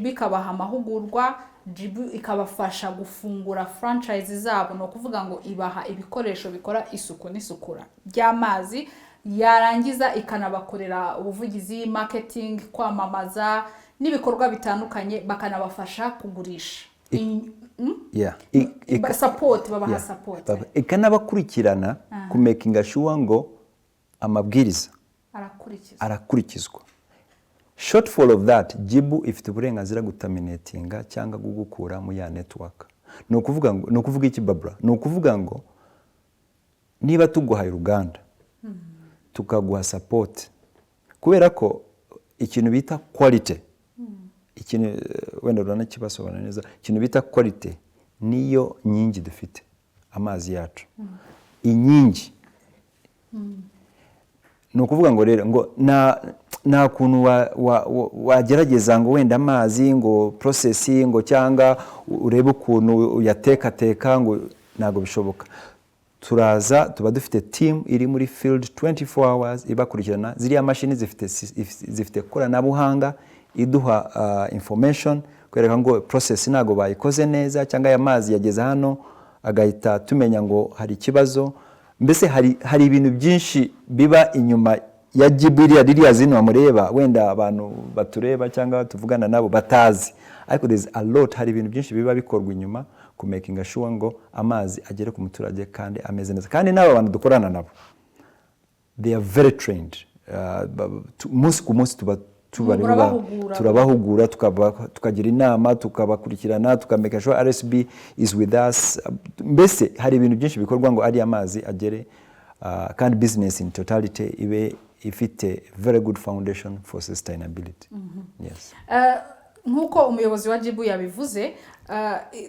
[SPEAKER 1] ikabaha amahugurwa, Jibu ikabafasha gufungura franchise zabo, no kuvuga ngo ibaha ibikoresho bikora isuku n'isukura by'amazi, yarangiza ikanabakorera ubuvugizi, marketing, kwamamaza n'ibikorwa bitandukanye, bakanabafasha kugurisha. Support, babaha support.
[SPEAKER 2] Ikanabakurikirana ku making sure ngo amabwiriza
[SPEAKER 1] arakurikizwa.
[SPEAKER 2] shortfall of that Jibu ifite uburenganzira gutaminatinga cyangwa gukura mu ya network. No kuvuga iki Barbara? No kuvuga ngo niba tuguhaye Uganda tukaguha support kubera ko ikintu bita quality ikintu wenda urana kibasobanura neza ikintu bita quality niyo nyingi dufite amazi yacu inyingi no kuvuga ngo rero ngo na kuntu wagerageza ngo wenda amazi ngo processing ngo cyangwa urebe ukuntu yateka ngo nago bishoboka. Turaza tuba dufite team iri muri field 24 hours ibakurikirana ziriya mashini zifite koranabuhanga iduha information kwereka ngo process nago bayikoze neza cyangwa ya mazi yageze hano agahita tumenya ngo hari ikibazo. Mbese hari ibintu byinshi biba inyuma ya Jibu ririya zino amureba wenda abantu batureba cyangwa tuvugana nabo batazi, ariko there's a lot, hari ibintu byinshi biba bikorwa inyuma ku making sure ngo amazi agere ku muturage kandi ameze neza. Kandi n'aba bantu dukorana nabo they are very trained, umunsi ku munsi turabahugura tukagira inama tukabakurikirana tukameka sure RSB is with us. Mbese hari ibintu byinshi bikorwa ngo ari amazi agere kandi business in totality ibe ifite very good foundation for sustainability. Yes.
[SPEAKER 1] Nkuko umuyobozi wa Jibu yabivuze,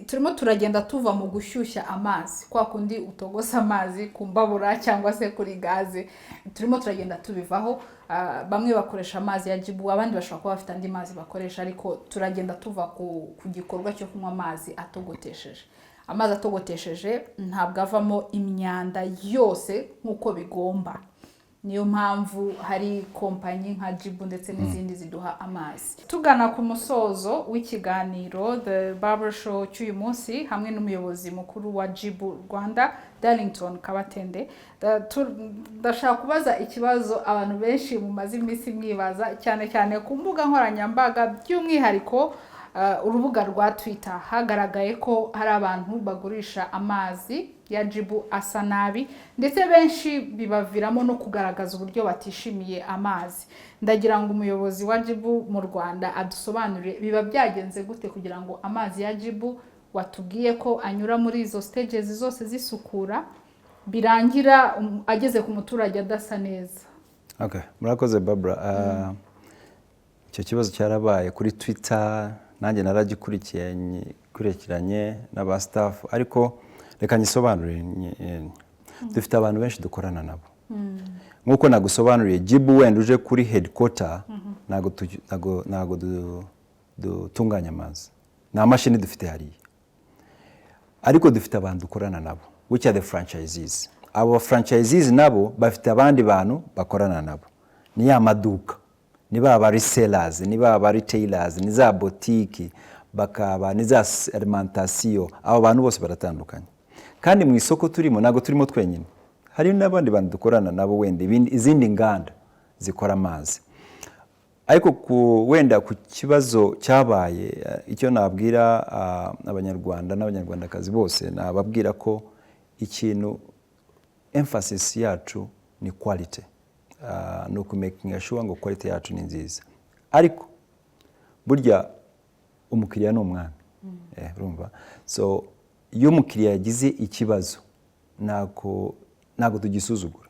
[SPEAKER 1] turimo turagenda tuva mu gushyushya amazi kwa kundi utogosa amazi ku mbabura cyangwa se kuri gaze, turimo turagenda tubivaho. Bamwe bakoresha amazi ya Jibu, abandi bashobora kuba bafite andi mazi bakoresha, ariko turagenda tuva ku gikorwa cyo kunywa amazi atogotesheje. Amazi atogotesheje ntabwo avamo imyanda yose nkuko bigomba. Niyo mpamvu hari kompanyi nka Jibu ndetse n'izindi ziduha amazi. Tugana ku musozo w'ikiganiro The Barber Show cy'uyu munsi hamwe n'umuyobozi mukuru wa Jibu Rwanda Darlington Kabatende, ndashaka kubaza ikibazo abantu benshi mu mazi iminsi mwibaza cyane cyane ku mbuga nkoranyambaga, by'umwihariko urubuga rwa Twitter. Hagaragaye ko hari abantu bagurisha amazi ya Jibu asa nabi, ndetse benshi bibaviramo no kugaragaza uburyo batishimiye amazi. Ndagira ngo umuyobozi wa Jibu mu Rwanda adusobanurire biba byagenze gute kugira ngo amazi ya Jibu watubwiye ko anyura muri izo stages zose zisukura birangira ageze ku muturage adasa neza.
[SPEAKER 2] Okay, murakoze Barbara. Icyo kibazo cyarabaye kuri Twitter, nanjye naragikurikiranye n'aba staff, ariko reka nyisobanurire. Dufite abantu benshi dukorana nabo. Nkuko nagusobanuriye, Jibu wenda uje kuri headquarter nago dutunganya amazi. Na mashini dufite hariya. Ariko dufite abantu dukorana nabo, which are the franchisees. Abo franchisees nabo bafite abandi bantu bakorana nabo. Ni ya maduka, ni baba resellers, ni baba retailers, ni za boutique, bakaba ni za alimentation. Abo bantu bose baratandukanye. Kandi mu isoko turimo nago turimo twenyine. Hari n'abandi bantu dukorana nabo wenda izindi nganda zikora amazi. Ariko wenda ku kibazo cyabaye, icyo nabwira abanyarwanda n'abanyarwandakazi bose, nababwira ko ikintu emphasis yacu ni quality. No making sure ngo quality yacu ni nziza. Ariko burya umukiriya ni umwana. Urumva? So iyo umukiriya yagize ikibazo nako tugisuzugura.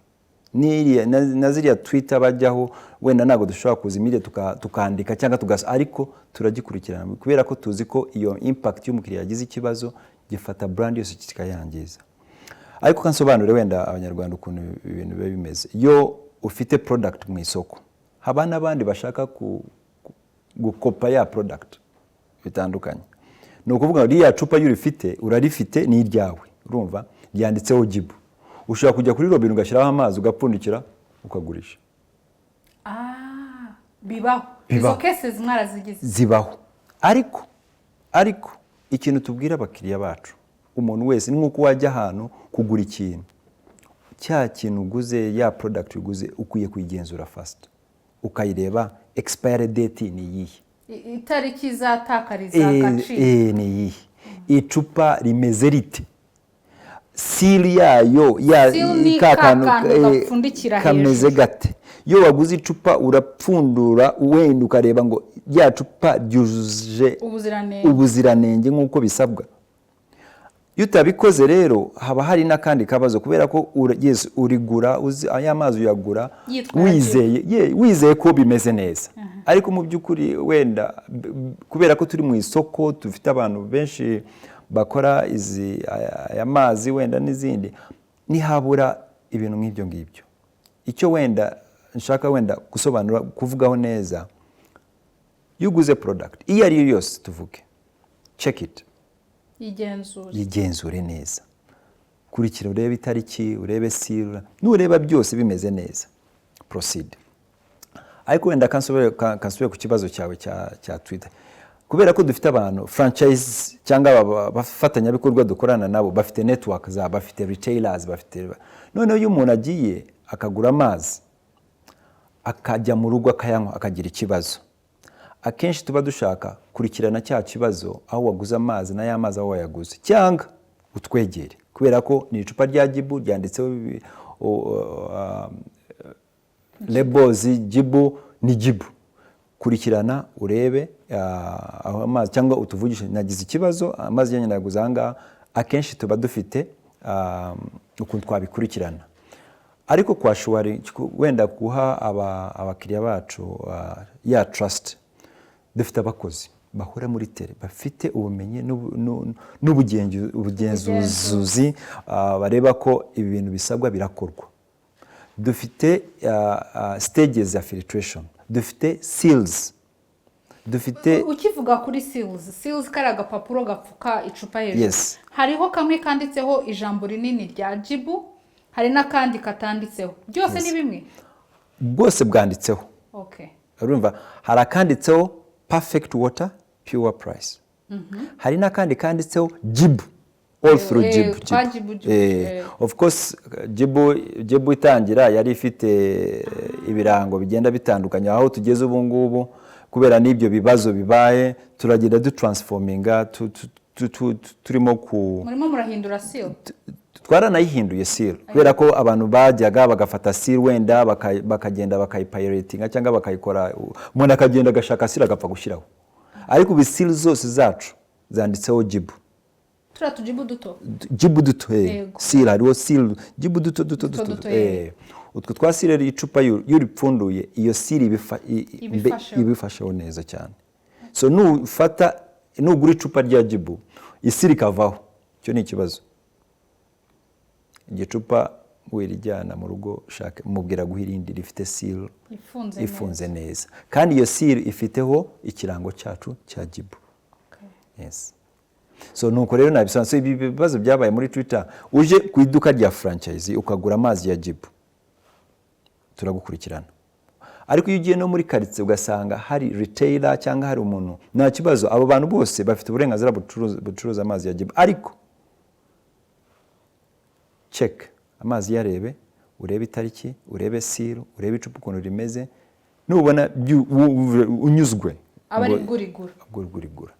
[SPEAKER 2] Na ziriya Twitter bajyaho wenda nago dushobora kuzimire tukandika cyangwa ariko turagikurikirana kubera ko tuzi ko iyo impact y'umukiriya yagize ikibazo gifata brand yose kikayangiza. Ariko kansobanure wenda abanyarwanda ukuntu ibintu biba bimeze. Iyo ufite product mu isoko, haba n'abandi bashaka gukopa ya product bitandukanye. No kuvuga ngo ya cupa y'urifite urarifite ni iryawe, urumva ryanditseho Jibu. Ushobora kujya kuri robine ugashyiraho amazi ugapfundikira ukagurisha.
[SPEAKER 1] Bibaho. Izo cases mwarazigize.
[SPEAKER 2] Zibaho. Ariko ikintu tubwira abakiriya bacu, umuntu wese ni nkuko wajya ahantu kugura ikintu, cya kintu uguze, ya product uguze, ukwiye kuyigenzura first, ukayireba expire date ni iyihe,
[SPEAKER 1] itariki izatakariza agaciro
[SPEAKER 2] ni iyihe, icupa rimeze rite. siri yayo kameze gate. Iyo waguze icupa urapfundura wenda ukareba ngo rya cupa ryujuje ubuziranenge nk'uko bisabwa. Iyo utabikoze rero haba hari n'akandi kabazo, kubera ko urigura aya mazi uyagura wizeye ko bimeze neza. Ariko mu by'ukuri wenda kubera ko turi mu isoko dufite abantu benshi bakora aya mazi wenda n'izindi, nihabura ibintu nk'ibyo ngibyo. Icyo wenda nshaka wenda gusobanura kuvugaho neza, iyo uguze product iyo ari yo yose tuvuge, check it, yigenzure neza, kurikira urebe itariki, urebe sira, nureba byose bimeze neza, proceed. Ariko wenda kansubire ku kibazo cyawe cya Twitter, kubera ko dufite abantu franchise cyangwa abafatanyabikorwa dukorana nabo, bafite network zabo, bafite retailers, bafite noneho iyo umuntu agiye akagura amazi akajya mu rugo akayanywa akagira ikibazo, akenshi tuba dushaka kurikirana cya kibazo aho waguze amazi na ya mazi aho wayaguze, cyangwa utwegere, kubera ko ni icupa rya Jibu ryanditseho labels Jibu ni Jibu. Kurikirana urebe aho amazi, cyangwa utuvugishe nagize ikibazo amazi yanyu nayaguze ahangaha. Akenshi tuba dufite ukuntu twabikurikirana. Ariko kwa shuwari wenda guha abakiriya bacu ya trust, dufite abakozi bahora muri tele bafite ubumenyi n'ubugenzuzi bareba ko ibi bintu bisabwa birakorwa. Dufite stages za filtration, dufite seals, dufite
[SPEAKER 1] ukivuga kuri seals kari agapapuro gapfuka icupa hejuru. Hariho kamwe kanditseho ijambo rinini rya Jibu, hari n'akandi katanditseho. Byose ni bimwe?
[SPEAKER 2] Bwose bwanditseho.
[SPEAKER 1] Okay.
[SPEAKER 2] Urumva hari akanditseho perfect water pure price. Hari n'akandi kanditseho Jibu, all through Jibu. Of course Jibu itangira yari ifite ibirango bigenda bitandukanye, aho tugeze ubu ngubu kubera n'ibyo bibazo bibaye turagenda dutransforminga, turimo murahindura seal. Twaranayihinduye seal kubera ko abantu bajyaga bagafata seal wenda bakagenda bakayipiratinga cyangwa bakayikora, umuntu akagenda agashaka seal agapfa gushyiraho. Ariko ubu seal zose zacu zanditseho Jibu.
[SPEAKER 1] Jibu duto.
[SPEAKER 2] Jibu duto, seal hariho seal Jibu duto. Utwo twasire icupa y'uripfunduye, iyo seal ibifasheho neza cyane. So nugura icupa rya Jibu isiri kavaho, cyo ni ikibazo. Igicupa wirijyana mu rugo shaka mubwira guhirindi rifite seal ifunze neza, kandi iyo seal ifiteho ikirango cyacu cya Jibu. Yes. So nuko rero nabisanzwe ibi bibazo byabaye muri Twitter, uje ku iduka rya franchise ukagura amazi ya Jibu turagukurikirana. Ariko iyo ugiye no muri quartier ugasanga hari retailer cyangwa hari umuntu, nta kibazo, abo bantu bose bafite uburenganzira bucuruza amazi ya Jibu. Ariko check amazi yarebe, urebe itariki, urebe seal, urebe icupa ukuntu rimeze, nubona unyuzwe
[SPEAKER 1] abari
[SPEAKER 2] gurigura.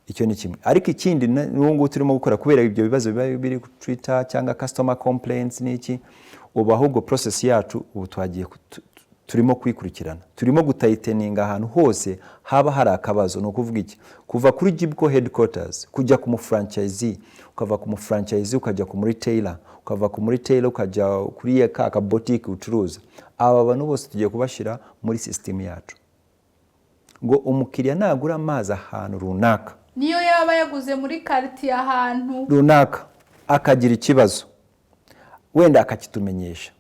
[SPEAKER 2] Icyo ni kimwe. Ariko ikindi n'ubu turimo gukora kubera ibyo bibazo biri ku Twitter cyangwa customer complaints n'iki, ubu ahubwo process yacu ubu twagiye turimo kwikurikirana, turimo gutayiteninga ahantu hose haba hari akabazo. No kuvuga iki, kuva kuri Jibu headquarters kujya ku mu franchisee, ukava ku mu franchisee ukajya ku mu retailer, ukava ku mu retailer ukajya kuri ka boutique ucuruza. Aba bantu bose tugiye kubashira muri system yacu, ngo umukiriya nagura amazi ahantu runaka,
[SPEAKER 1] niyo yaba yaguze muri quartier ahantu
[SPEAKER 2] runaka akagira ikibazo wenda akakitumenyesha,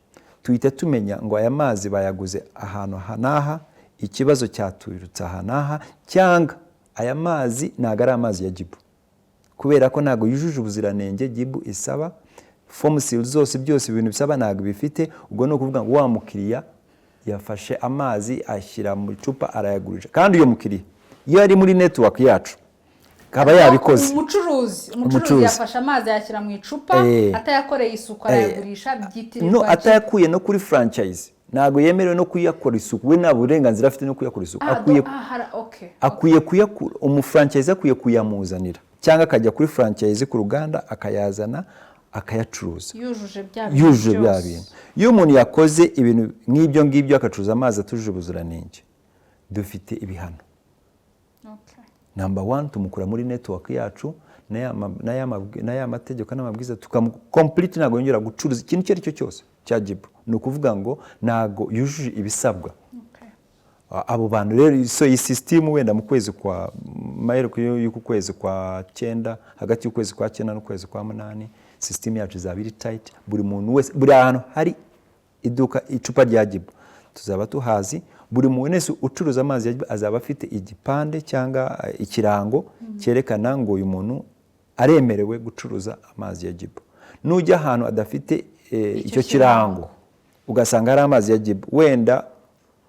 [SPEAKER 2] tuhita tumenya ngo aya mazi bayaguze ahantu hanaha, ikibazo cyatwirutse hanaha, cyangwa aya mazi ntago ari amazi ya Jibu kubera ko ntago yujuje ubuziranenge Jibu isaba, form seal zose byose ibintu bisaba ntago bifite. Ubwo no kuvuga ngo wa mukiriya yafashe amazi ashyira mu icupa arayagurisha, kandi uyo mukiriya iyo ari muri network yacu kaba yabikoze.
[SPEAKER 1] Umucuruzi yafashe amazi yashyira mu icupa atayakoreye isuku arayagurisha, byitirirwa
[SPEAKER 2] no atayakuye no kuri franchise, ntago yemerewe no kuyakora isuku, we nta burenganzira afite no kuyakora isuku. Akwiye kuyakura, franchise akwiye kuyamuzanira, cyangwa akajya kuri franchise ku ruganda akayazana akayacuruza
[SPEAKER 1] yujuje bya
[SPEAKER 2] bintu. Iyo umuntu yakoze ibintu nk'ibyo ngibyo akacuruza amazi atujuje ubuziranenge, dufite ibihano. Number 1, tumukura muri network yacu n'aya mategeko n'amabwiriza, complete ntago yongera gucuruza ikintu icyo ari cyo cyose cya Jibu. Ni ukuvuga ngo ntago yujuje ibisabwa. Abo bantu rero, so iyi system wenda mu kwezi kwa maheruko y'uku kwezi kwa 9, hagati y'ukwezi kwa 9 n'ukwezi kwa 8, system yacu izaba iri tight. Buri muntu wese, buri ahantu hari iduka icupa rya Jibu tuzaba tuhazi. Buri muntu wese ucuruza amazi ya Jibu azaba afite igipande cyangwa ikirango cyerekana ngo uyu muntu aremerewe gucuruza amazi ya Jibu. Nujya ahantu adafite icyo kirango ugasanga hari amazi ya Jibu, wenda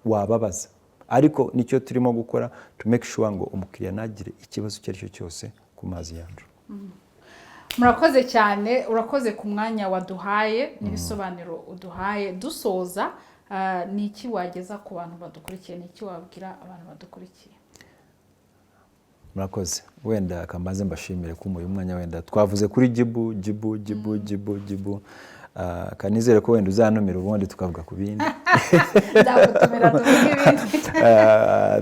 [SPEAKER 2] wababaza. Ariko nicyo turimo gukora to make sure ngo umukiriya nagire ikibazo icyo ari cyo cyose ku mazi yacu.
[SPEAKER 1] Murakoze cyane, urakoze ku mwanya waduhaye n'ibisobanuro uduhaye. Dusoza, ni iki wageza ku bantu badukurikiye, ni iki wabwira abantu badukurikiye?
[SPEAKER 2] Murakoze. Wenda kamaze mbashimire ko uyu mwanya wenda twavuze kuri Jibu. Kanizere ko wenda uzanumira ubundi tukavuga ku bindi.
[SPEAKER 1] Ndagutumira tuvuge ibindi.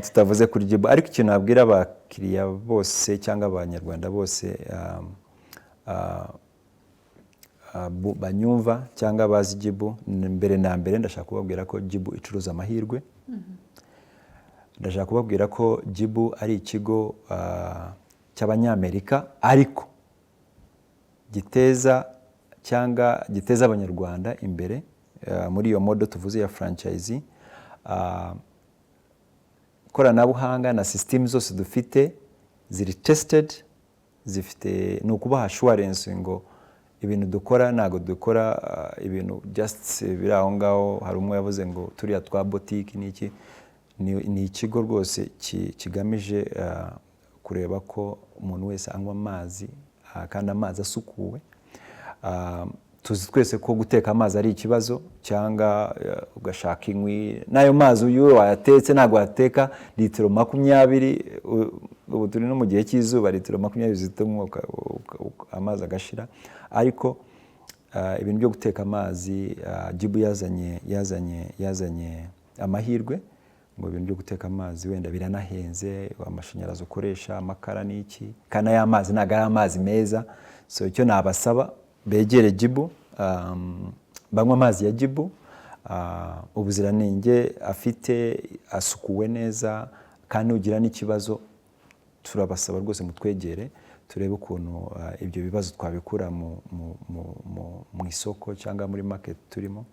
[SPEAKER 2] Tutavuze kuri Jibu, ariko ikintu nabwira abakiriya bose cyangwa abanyarwanda bose banyumva cyangwa bazi Jibu, mbere na mbere ndashaka kubabwira ko Jibu icuruza amahirwe. Ndashaka kubabwira ko Jibu ari ikigo cy'Abanyamerika ariko giteza abanyarwanda imbere muri iyo modo tuvuze ya franchise. Koranabuhanga na system zose dufite ziri tested, zifite nukubaha assurance ngo ibintu dukora ntago dukora ibintu just biraho ngaho. Hari umwe yavuze ngo turiya twa boutique niki, ni ikigo rwose kigamije kureba ko umuntu wese anywa amazi kandi amazi asukuwe. Tuzi twese ko guteka amazi ari ikibazo, cyangwa ugashaka inkwi nayo mazi uyu wayatetse ntago wateka litiro 20. Ubu turi no mu gihe cy'izuba, litiro 20 zitumwa amazi agashira. Ariko ibintu byo guteka amazi, Jibu yazanye amahirwe ngo ibintu byo guteka amazi wenda biranahenze, amashanyarazi ukoresha, amakara n'iki, kana ya mazi ntago ari amazi meza. So icyo nabasaba, begere Jibu, banywa amazi ya Jibu, ubuziranenge afite, asukuwe neza. Kandi ugira n'ikibazo turabasaba rwose mutwegere turebe ukuntu ibyo bibazo twabikura mu isoko cyangwa muri market turimo.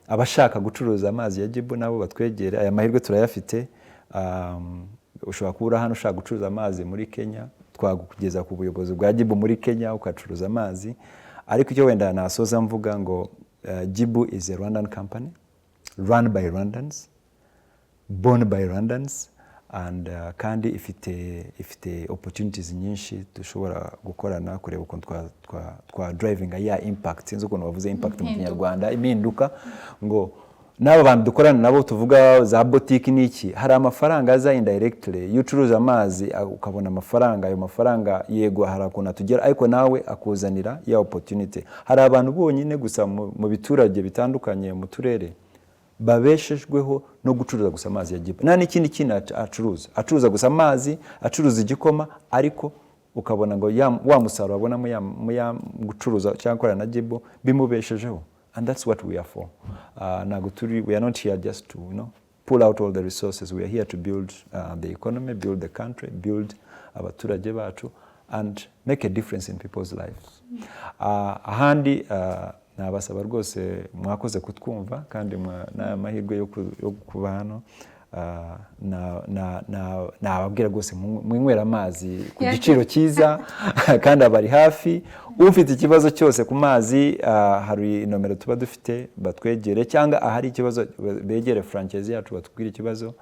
[SPEAKER 2] Abashaka gucuruza amazi ya Jibu nabo batwegere, aya mahirwe turayafite. Ushobora kubura hano ushaka gucuruza amazi muri Kenya, twagukugeza ku buyobozi bwa Jibu muri Kenya ukacuruza amazi. Ariko icyo wenda nasoza mvuga ngo Jibu is a Rwandan company, run by Rwandans, born by Rwandans, and kandi ifite opportunities nyinshi dushobora gukorana kureba ukuntu twa driving ya impact. Sinzi ukuntu bavuze impact mu Kinyarwanda, impinduka. Ngo n'aba bantu dukorana nabo tuvuga za boutique niki, hari amafaranga aza indirectly. Ucuruza amazi ukabona amafaranga, ayo mafaranga yego harakuna tugera, ariko nawe akuzanira ya opportunity. Hari abantu bonyine gusa mu biturage bitandukanye mu turere babeshejweho no gucuruza gusa amazi ya Jibu. Nta n'ikindi kintu acuruza gusa amazi, acuruza igikoma, ariko ukabona ngo wa musaruro abona mu gucuruza cyangwa gukora na Jibu bimubeshejeho. And that's what we are for. We are not here just to pull out all the resources. We are here to build the economy, build the country, build abaturage bacu, and make a difference in people's lives. Ahandi nabasaba rwose mwakoze kutwumva kandi n'amahirwe yo kuba hano. Nababwira rwose mwinywera amazi ku giciro cyiza kandi abari hafi. Ufite ikibazo cyose ku mazi, hari nomero tuba dufite, batwegere, cyangwa ahari ikibazo begere franchise yacu batubwire ikibazo.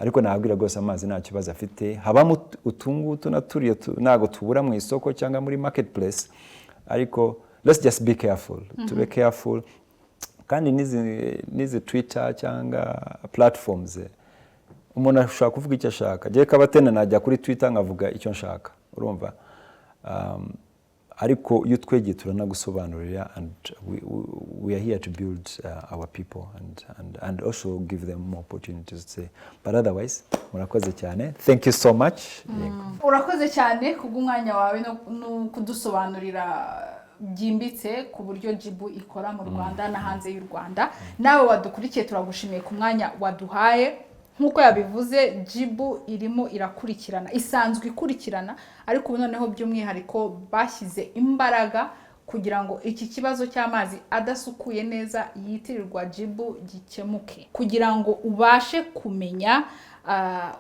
[SPEAKER 2] Ariko nababwira rwose amazi nta kibazo afite. Habamo utungutu naturiye ntago tubura mu isoko cyangwa muri marketplace, ariko let's just be careful. To be careful. Kandi nizi Twitter cyangwa platforms, umuntu ashaka kuvuga icyo ashaka. Je kabatene najya kuri Twitter ngavuga icyo nshaka, urumva. ariko iyo twegeye turanagusobanurira, and we are here to build our people and also give them more opportunities. But otherwise, murakoze cyane. Thank you so much.
[SPEAKER 1] Urakoze cyane kubw'umwanya wawe no kudusobanurira byimbitse ku buryo Jibu ikora mu Rwanda na hanze y'u Rwanda. Nawe wadukurikiye turagushimiye ku mwanya waduhaye. Nkuko yabivuze, Jibu irimo irakurikirana, isanzwe ikurikirana, ariko noneho by'umwihariko bashyize imbaraga kugira ngo iki kibazo cy'amazi adasukuye neza yitirirwa Jibu gikemuke, kugira ngo ubashe kumenya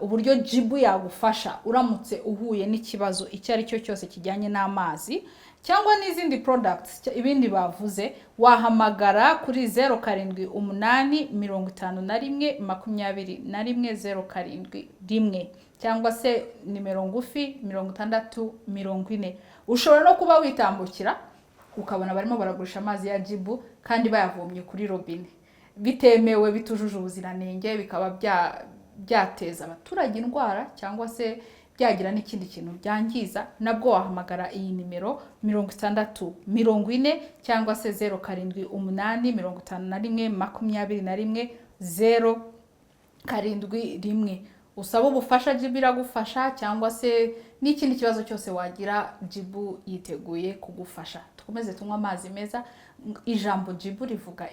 [SPEAKER 1] uburyo Jibu yagufasha uramutse uhuye n'ikibazo icyo ari cyo cyose kijyanye n'amazi cyangwa n'izindi products ibindi bavuze. Wahamagara kuri 07812101 cyangwa se nimero ngufi 6040. Ushobora no kuba witambukira ukabona barimo baragurisha amazi ya Jibu kandi bayavomye kuri robine, bitemewe, bitujuje ubuziranenge, bikaba byateza abaturage indwara cyangwa se byagira n'ikindi kintu byangiza. Nabwo wahamagara iyi nimero 6040 cyangwa se 07812101 usaba ubufasha. Jibu iragufasha, cyangwa se n'ikindi kibazo cyose wagira, Jibu yiteguye kugufasha. Tukomeze tunywa amazi meza. Ijambo Jibu rivuga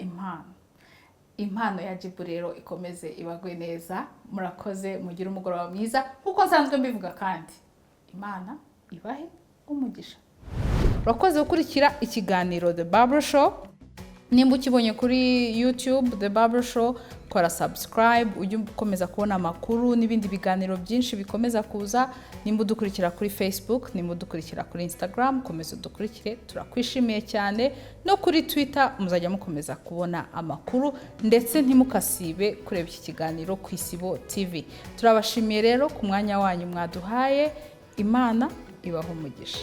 [SPEAKER 1] impano ya Jibu rero ikomeze ibagwe neza. Murakoze, mugire umugoroba mwiza. Nkuko nsanzwe mbivuga kandi, Imana ibahe umugisha. Urakoze gukurikira ikiganiro The Barbara Show. Nimba ukibonye kuri YouTube The Barbara Show, kora subscribe ujye ukomeza kubona amakuru n'ibindi biganiro byinshi bikomeza kuza. Nimba udukurikira kuri Facebook, nimba udukurikira kuri Instagram, komeza udukurikire, turakwishimiye cyane. No kuri Twitter muzajya mukomeza kubona amakuru, ndetse ntimukasibe kureba iki kiganiro ku Isibo TV. Turabashimiye rero ku mwanya wanyu mwaduhaye. Imana ibaho umugisha.